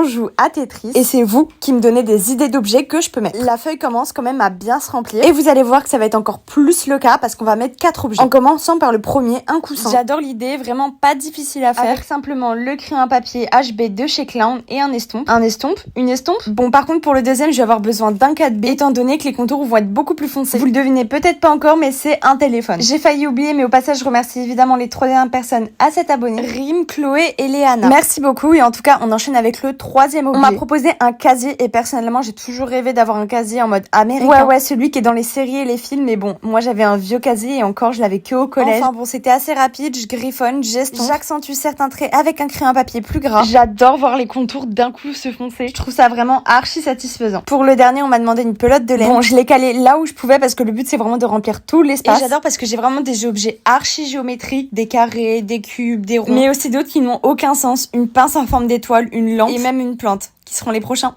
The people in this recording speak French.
on joue à Tetris et c'est vous qui me donnez des idées d'objets que je peux mettre. La feuille commence quand même à bien se remplir et vous allez voir que ça va être encore plus le cas parce qu'on va mettre 4 objets. En commençant par le premier, un coussin. J'adore l'idée, vraiment pas difficile à faire. Avec simplement le crayon à papier HB de chez Clown et un estompe. Une estompe. Bon, par contre, pour le deuxième, je vais avoir besoin d'un 4B étant donné que les contours vont être beaucoup plus foncés. Vous le devinez peut-être pas encore, mais c'est un téléphone. J'ai failli oublier, mais au passage, je remercie évidemment les 3 dernières personnes à s'être abonnées. Rim, Chloé et Léana. Merci beaucoup et en tout cas, on enchaîne avec le troisième objet. On m'a proposé un casier et personnellement, j'ai toujours rêvé d'avoir un casier en mode américain. Ouais, celui qui est dans les séries et les films, mais bon, moi j'avais un vieux casier et encore, je l'avais que au collège. Enfin bon, c'était assez rapide, je griffonne, j'estompe, j'accentue certains traits avec un crayon à papier plus gras. J'adore voir les contours d'un coup se foncer. Je trouve ça vraiment archi satisfaisant. Pour le dernier, on m'a demandé une pelote de laine. Bon, je l'ai calé là où je pouvais parce que le but c'est vraiment de remplir tout l'espace. Et j'adore parce que j'ai vraiment des objets archi géométriques, des carrés, des cubes, des ronds, mais aussi d'autres qui n'ont aucun sens, une pince en forme d'étoile, une lampe et même une plante qui seront les prochains.